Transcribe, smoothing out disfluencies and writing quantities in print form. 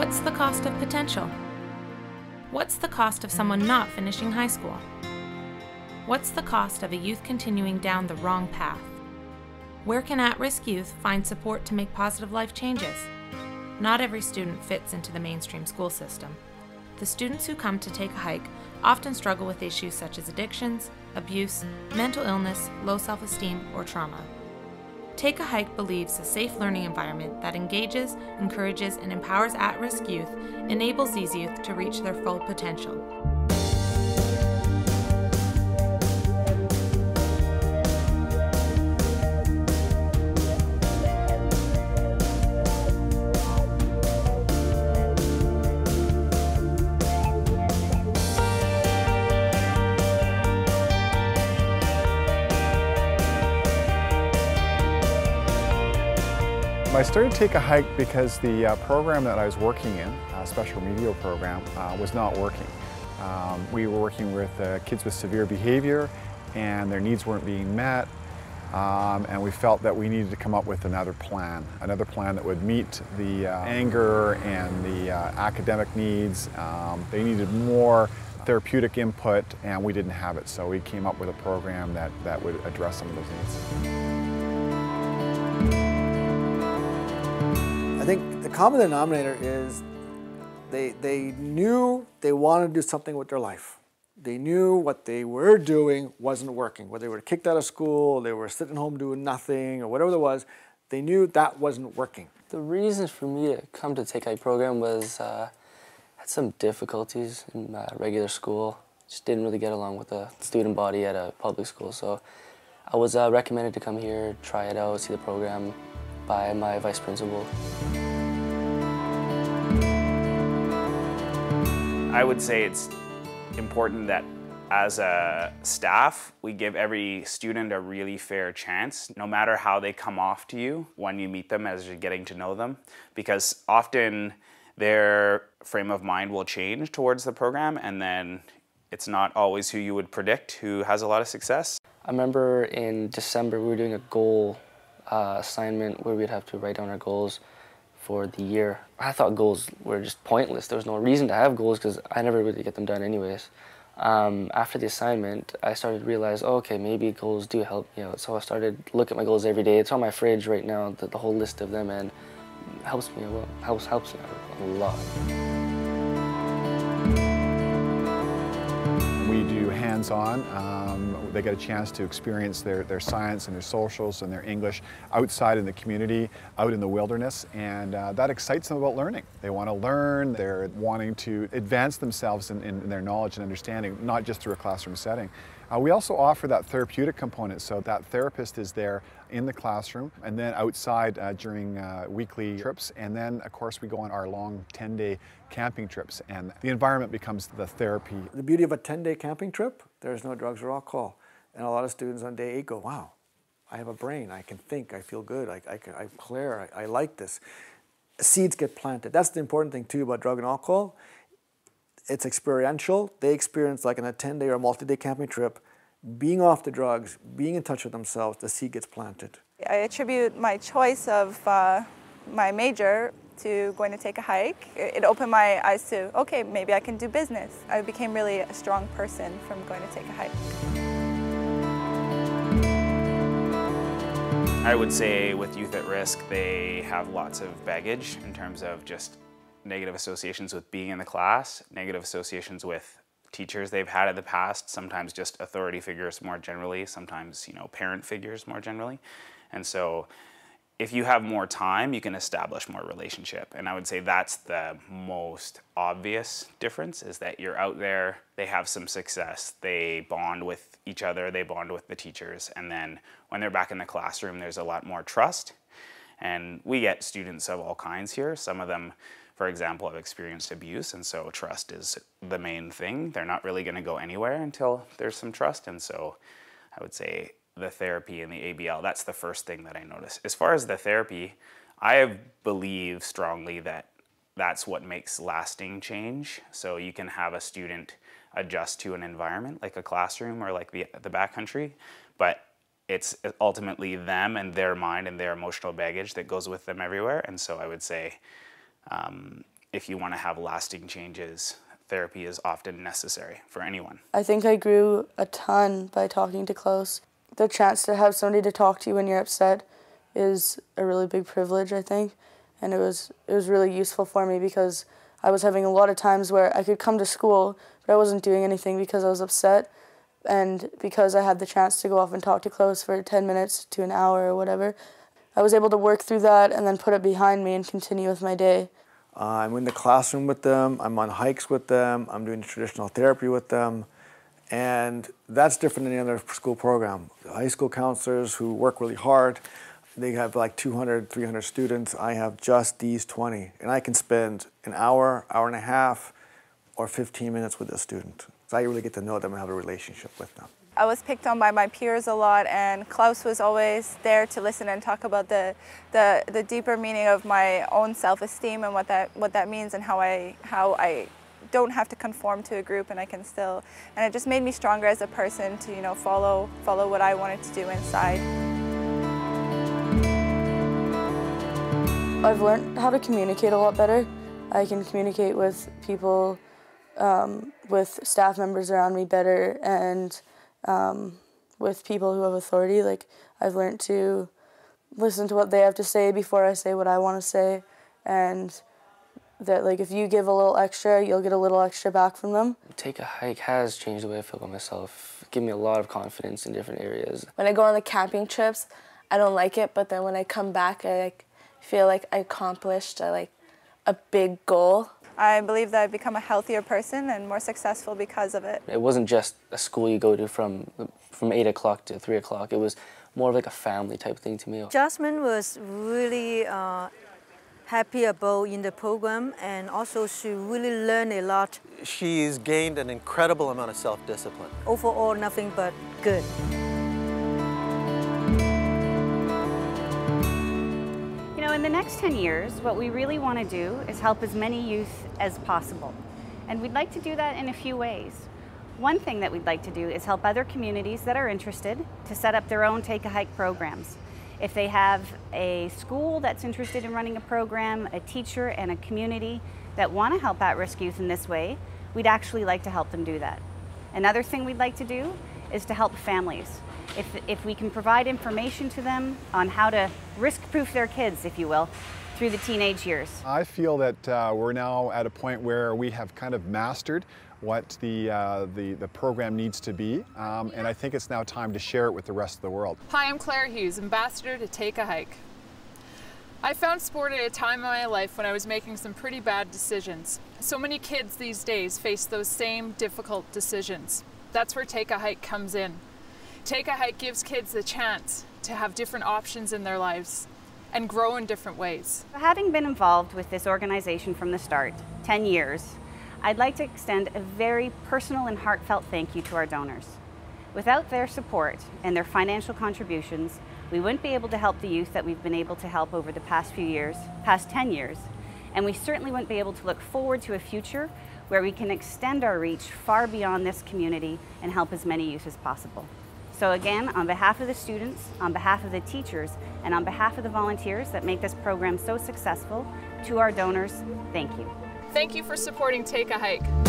What's the cost of potential? What's the cost of someone not finishing high school? What's the cost of a youth continuing down the wrong path? Where can at-risk youth find support to make positive life changes? Not every student fits into the mainstream school system. The students who come to Take a Hike often struggle with issues such as addictions, abuse, mental illness, low self-esteem, or trauma. Take a Hike believes a safe learning environment that engages, encourages, and empowers at-risk youth enables these youth to reach their full potential. I started to Take a Hike because the program that I was working in, a special remedial program, was not working. We were working with kids with severe behavior and their needs weren't being met, and we felt that we needed to come up with another plan that would meet the anger and the academic needs. They needed more therapeutic input and we didn't have it, so we came up with a program that would address some of those needs. I think the common denominator is they knew they wanted to do something with their life. They knew what they were doing wasn't working. Whether they were kicked out of school, they were sitting home doing nothing, or whatever it was, they knew that wasn't working. The reason for me to come to Take a Hike program was I had some difficulties in regular school. Just didn't really get along with the student body at a public school. So I was recommended to come here, try it out, see the program by my vice principal. I would say it's important that as a staff, we give every student a really fair chance, no matter how they come off to you when you meet them as you're getting to know them, because often their frame of mind will change towards the program, and then it's not always who you would predict who has a lot of success. I remember in December we were doing a goal assignment where we'd have to write down our goals for the year. I thought goals were just pointless. There was no reason to have goals because I never really get them done anyways. After the assignment, I started to realize, oh, okay, maybe goals do help me out. So I started to look at my goals every day. It's on my fridge right now, the whole list of them, and it helps me helps me out a lot. We do hands-on. They get a chance to experience their science and their socials and their English outside in the community, out in the wilderness, and that excites them about learning. They want to learn, they're wanting to advance themselves in their knowledge and understanding, not just through a classroom setting. We also offer that therapeutic component, so that therapist is there in the classroom and then outside during weekly trips, and then of course we go on our long 10-day camping trips, and the environment becomes the therapy. The beauty of a 10-day camping trip, there's no drugs or alcohol. And a lot of students on day 8 go, wow, I have a brain, I can think, I feel good, I'm clear, I like this. Seeds get planted. That's the important thing too about drug and alcohol. It's experiential. They experience, like in a 10-day or multi-day camping trip, being off the drugs, being in touch with themselves, the seed gets planted. I attribute my choice of my major to going to take a hike. It opened my eyes to, okay, maybe I can do business. I became really a strong person from going to take a hike. I would say with youth at risk, they have lots of baggage in terms of just negative associations with being in the class, negative associations with teachers they've had in the past, sometimes just authority figures more generally, sometimes, parent figures more generally. And so if you have more time, you can establish more relationship. And I would say that's the most obvious difference, is that you're out there, they have some success, they bond with each other, they bond with the teachers, and then when they're back in the classroom, there's a lot more trust. And we get students of all kinds here. Some of them, for example, have experienced abuse, and so trust is the main thing. They're not really gonna go anywhere until there's some trust, and so I would say the therapy and the ABL, that's the first thing that I notice. As far as the therapy, I believe strongly that that's what makes lasting change. So you can have a student adjust to an environment like a classroom or like the backcountry, but it's ultimately them and their mind and their emotional baggage that goes with them everywhere. And so I would say if you want to have lasting changes, therapy is often necessary for anyone. I think I grew a ton by talking to Klaus. The chance to have somebody to talk to when you're upset is a really big privilege, I think, and it was really useful for me because I was having a lot of times where I could come to school, but I wasn't doing anything because I was upset, and because I had the chance to go off and talk to Klaus for 10 minutes to an hour or whatever, I was able to work through that and then put it behind me and continue with my day. I'm in the classroom with them, I'm on hikes with them, I'm doing traditional therapy with them, and that's different than any other school program. The high school counselors who work really hard, they have like 200, 300 students. I have just these 20, and I can spend an hour, hour and a half, or 15 minutes with a student. So I really get to know them and have a relationship with them. I was picked on by my peers a lot, and Klaus was always there to listen and talk about the deeper meaning of my own self-esteem and what that means, and how I don't have to conform to a group, and I can still, and it just made me stronger as a person to, you know, follow what I wanted to do inside. I've learned how to communicate a lot better. I can communicate with people, with staff members around me better, and with people who have authority. Like, I've learned to listen to what they have to say before I say what I want to say, and that, like, if you give a little extra, you'll get a little extra back from them. Take a hike has changed the way I feel about myself. Give me a lot of confidence in different areas. When I go on the camping trips, I don't like it, but then when I come back, I feel like I accomplished a big goal. I believe that I've become a healthier person and more successful because of it. It wasn't just a school you go to from 8 o'clock to 3 o'clock. It was more of like a family type thing to me. Jasmine was really happy about in the program, and also she really learned a lot. She's gained an incredible amount of self-discipline. Overall, nothing but good. You know, in the next 10 years, what we really want to do is help as many youth as possible. And we'd like to do that in a few ways. One thing that we'd like to do is help other communities that are interested to set up their own Take a Hike programs. If they have a school that's interested in running a program, a teacher and a community that want to help at-risk youth in this way, we'd actually like to help them do that. Another thing we'd like to do is to help families. If we can provide information to them on how to risk-proof their kids, if you will, through the teenage years. I feel that we're now at a point where we have kind of mastered what the program needs to be, and I think it's now time to share it with the rest of the world. Hi, I'm Claire Hughes, ambassador to Take a Hike. I found sport at a time in my life when I was making some pretty bad decisions. So many kids these days face those same difficult decisions. That's where Take a Hike comes in. Take a Hike gives kids the chance to have different options in their lives and grow in different ways. Having been involved with this organization from the start, 10 years, I'd like to extend a very personal and heartfelt thank you to our donors. Without their support and their financial contributions, we wouldn't be able to help the youth that we've been able to help over the past 10 years, and we certainly wouldn't be able to look forward to a future where we can extend our reach far beyond this community and help as many youth as possible. So again, on behalf of the students, on behalf of the teachers, and on behalf of the volunteers that make this program so successful, to our donors, thank you. Thank you for supporting Take a Hike.